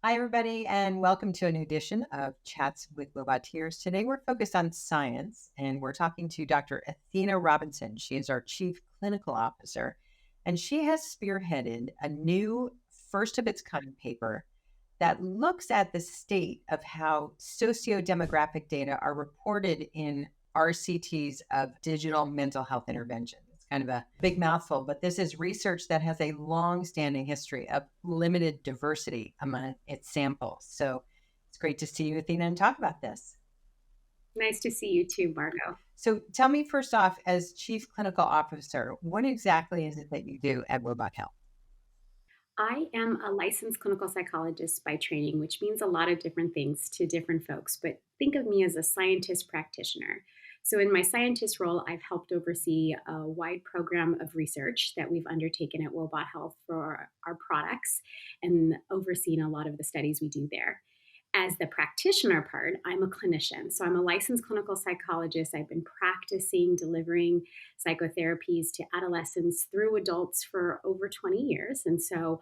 Hi, everybody, and welcome to a new edition of Chats with Woeboteers. Today, we're focused on science, and we're talking to Dr. Athena Robinson. She is our Chief Clinical Officer, and she has spearheaded a new first of its kind paper that looks at the state of how sociodemographic data are reported in RCTs of digital mental health intervention. It's kind of a big mouthful, but this is research that has a long-standing history of limited diversity among its samples. So it's great to see you, Athena, and talk about this. Nice to see you too, Margot. So tell me first off, as Chief Clinical Officer, what exactly is it that you do at Robot Health? I am a licensed clinical psychologist by training, which means a lot of different things to different folks, but think of me as a scientist practitioner. So, in my scientist role, I've helped oversee a wide program of research that we've undertaken at Wobot Health for our products and overseen a lot of the studies we do there. As the practitioner part, I'm a clinician. So I'm a licensed clinical psychologist. I've been practicing delivering psychotherapies to adolescents through adults for over 20 years. And so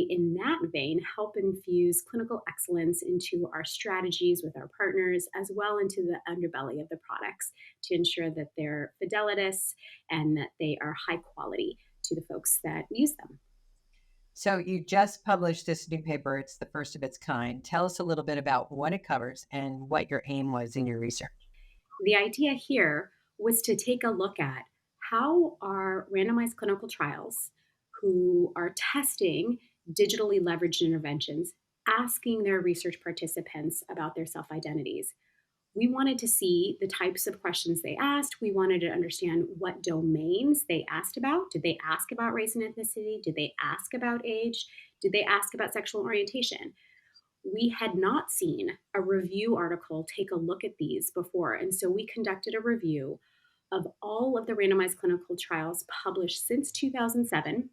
in that vein, help infuse clinical excellence into our strategies with our partners, as well into the underbelly of the products to ensure that they're fidelitous and that they are high quality to the folks that use them. So you just published this new paper. It's the first of its kind. Tell us a little bit about what it covers and what your aim was in your research. The idea here was to take a look at how are randomized clinical trials who are testing digitally leveraged interventions asking their research participants about their self identities. We wanted to see the types of questions they asked. We wanted to understand what domains they asked about. Did they ask about race and ethnicity? Did they ask about age? Did they ask about sexual orientation? We had not seen a review article take a look at these before. And so we conducted a review of all of the randomized clinical trials published since 2007.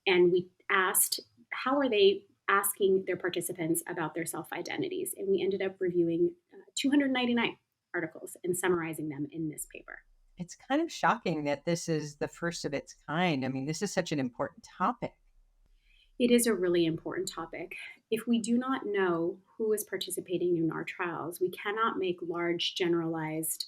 And we asked, how are they asking their participants about their self identities? And we ended up reviewing 299 articles and summarizing them in this paper. It's kind of shocking that this is the first of its kind. I mean, this is such an important topic. It is a really important topic. If we do not know who is participating in our trials, we cannot make large generalized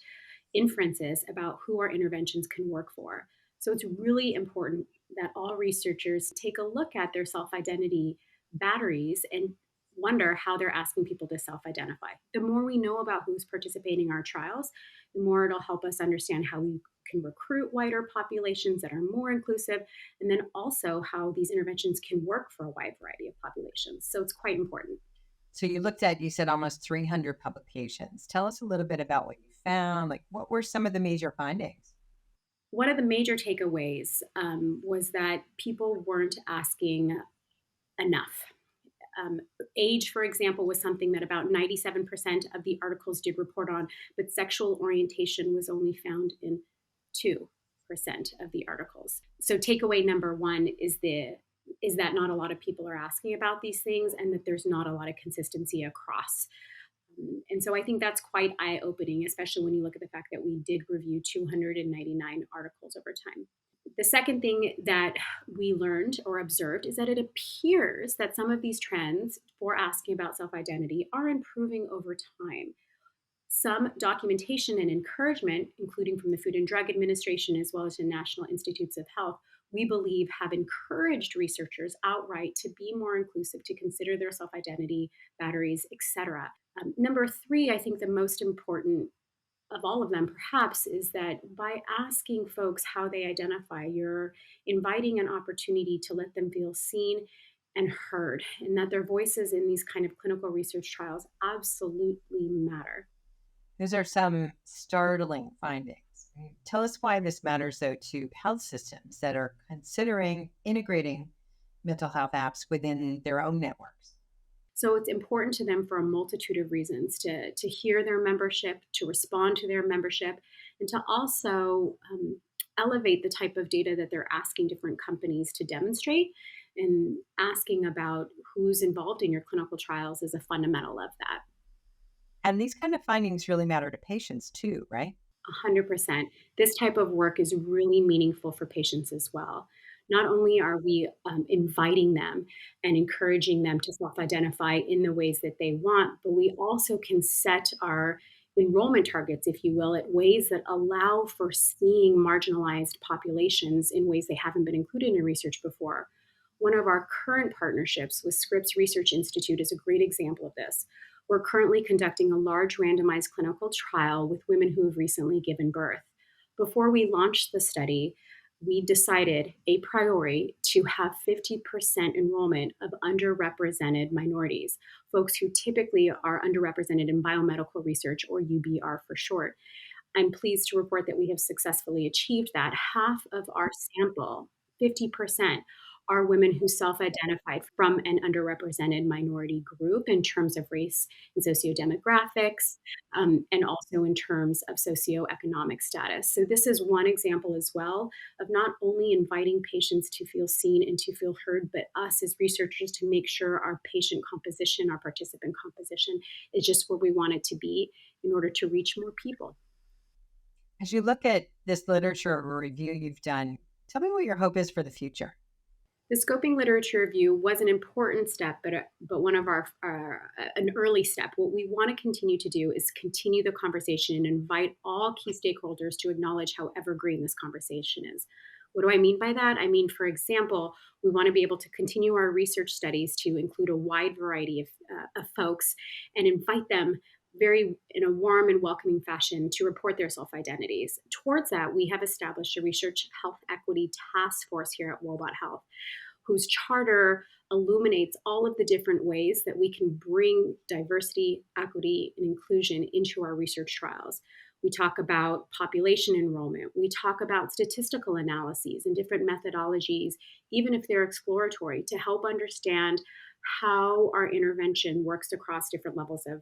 inferences about who our interventions can work for. So it's really important that all researchers take a look at their self identity batteries and wonder how they're asking people to self identify. The more we know about who's participating in our trials, the more it'll help us understand how we can recruit wider populations that are more inclusive, and then also how these interventions can work for a wide variety of populations. So it's quite important. So you looked at, you said almost 300 publications. Tell us a little bit about what you found. Like, what were some of the major findings? One of the major takeaways was that people weren't asking enough. Um, Age, for example, was something that about 97% of the articles did report on, but sexual orientation was only found in 2% of the articles. So takeaway number one is that not a lot of people are asking about these things and that there's not a lot of consistency across. And so I think that's quite eye opening, especially when you look at the fact that we did review 299 articles over time. The second thing that we learned or observed is that it appears that some of these trends for asking about self identity are improving over time. Some documentation and encouragement, including from the Food and Drug Administration as well as the National Institutes of Health, we believe have encouraged researchers outright to be more inclusive, to consider their self identity, batteries, etc. Number three, I think the most important of all of them, perhaps, is that by asking folks how they identify, you're inviting an opportunity to let them feel seen and heard, and that their voices in these kind of clinical research trials absolutely matter. Those are some startling findings. Tell us why this matters, though, to health systems that are considering integrating mental health apps within their own networks. So it's important to them for a multitude of reasons to hear their membership, to respond to their membership, and to also elevate the type of data that they're asking different companies to demonstrate. And asking about who's involved in your clinical trials is a fundamental of that. And these kind of findings really matter to patients too, right? 100%. This type of work is really meaningful for patients as well. Not only are we inviting them and encouraging them to self identify in the ways that they want, but we also can set our enrollment targets, if you will, at ways that allow for seeing marginalized populations in ways they haven't been included in research before. One of our current partnerships with Scripps Research Institute is a great example of this. We're currently conducting a large randomized clinical trial with women who have recently given birth. Before we launched the study, we decided a priori to have 50% enrollment of underrepresented minorities, folks who typically are underrepresented in biomedical research, or UBR for short. I'm pleased to report that we have successfully achieved that. Half of our sample, 50%, are women who self identified from an underrepresented minority group in terms of race and sociodemographics, and also in terms of socioeconomic status. So, this is one example as well of not only inviting patients to feel seen and to feel heard, but us as researchers to make sure our patient composition, our participant composition is just where we want it to be in order to reach more people. As you look at this literature review you've done, tell me what your hope is for the future. The scoping literature review was an important step, but one of an early step. What we want to continue to do is continue the conversation and invite all key stakeholders to acknowledge how evergreen this conversation is. What do I mean by that? I mean, for example, we want to be able to continue our research studies to include a wide variety of folks and invite them very in a warm and welcoming fashion to report their self identities. Towards that, we have established a research health equity task force here at Wobot Health, whose charter illuminates all of the different ways that we can bring diversity, equity, and inclusion into our research trials. We talk about population enrollment. We talk about statistical analyses and different methodologies, even if they're exploratory, to help understand how our intervention works across different levels of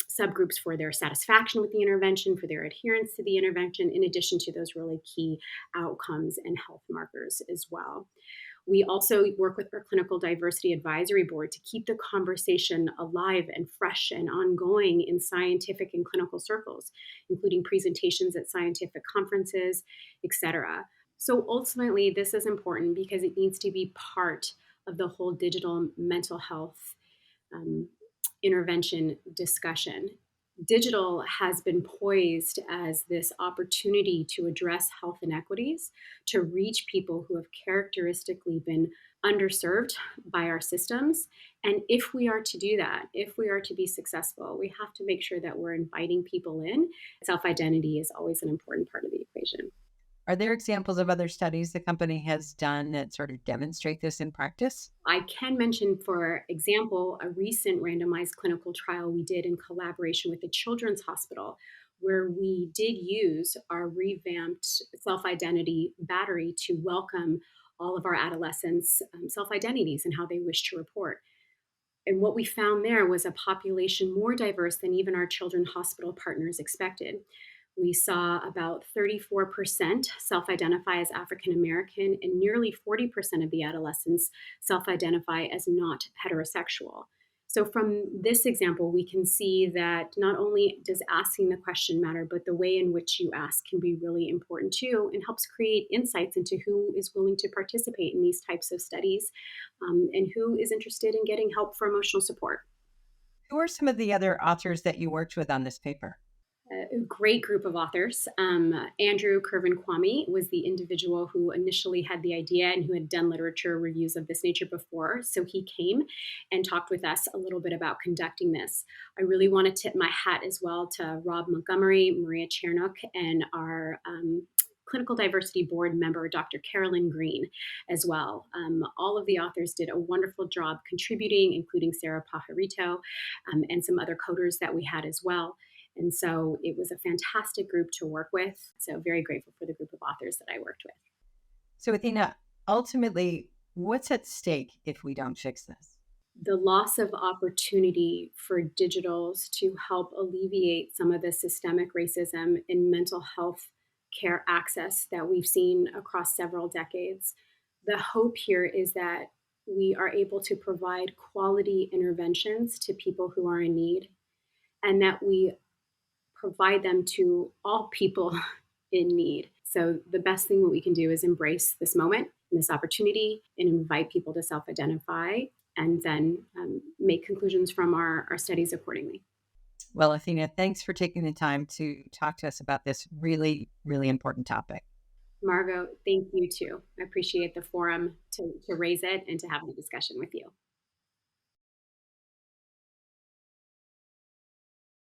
subgroups for their satisfaction with the intervention, for their adherence to the intervention, in addition to those really key outcomes and health markers as well. We also work with our clinical diversity advisory board to keep the conversation alive and fresh and ongoing in scientific and clinical circles, including presentations at scientific conferences, etc. So ultimately, this is important because it needs to be part of the whole digital mental health um, intervention discussion. Digital has been poised as this opportunity to address health inequities, to reach people who have characteristically been underserved by our systems. And if we are to do that, if we are to be successful, we have to make sure that we're inviting people in. Self identity is always an important part of the equation. Are there examples of other studies the company has done that sort of demonstrate this in practice? I can mention, for example, a recent randomized clinical trial we did in collaboration with the Children's Hospital, where we did use our revamped self identity battery to welcome all of our adolescents' self identities and how they wish to report. And what we found there was a population more diverse than even our children's hospital partners expected. We saw about 34% self identify as African American, and nearly 40% of the adolescents self identify as not heterosexual. So, from this example, we can see that not only does asking the question matter, but the way in which you ask can be really important too, and helps create insights into who is willing to participate in these types of studies, and who is interested in getting help for emotional support. Who are some of the other authors that you worked with on this paper? A great group of authors. Andrew Kirvan Kwame was the individual who initially had the idea and who had done literature reviews of this nature before. So he came and talked with us a little bit about conducting this. I really want to tip my hat as well to Rob Montgomery, Maria Chernook, and our clinical diversity board member, Dr. Carolyn Green, as well. All of the authors did a wonderful job contributing, including Sarah Pajarito, and some other coders that we had as well. And so it was a fantastic group to work with. So very grateful for the group of authors that I worked with. So, Athena, ultimately, what's at stake if we don't fix this? The loss of opportunity for digitals to help alleviate some of the systemic racism in mental health care access that we've seen across several decades. The hope here is that we are able to provide quality interventions to people who are in need, and that we provide them to all people in need. So the best thing that we can do is embrace this moment this opportunity and invite people to self identify and then make conclusions from our studies accordingly. Well, Athena, thanks for taking the time to talk to us about this really, really important topic. Margot, thank you too. I appreciate the forum to raise it and to have the discussion with you.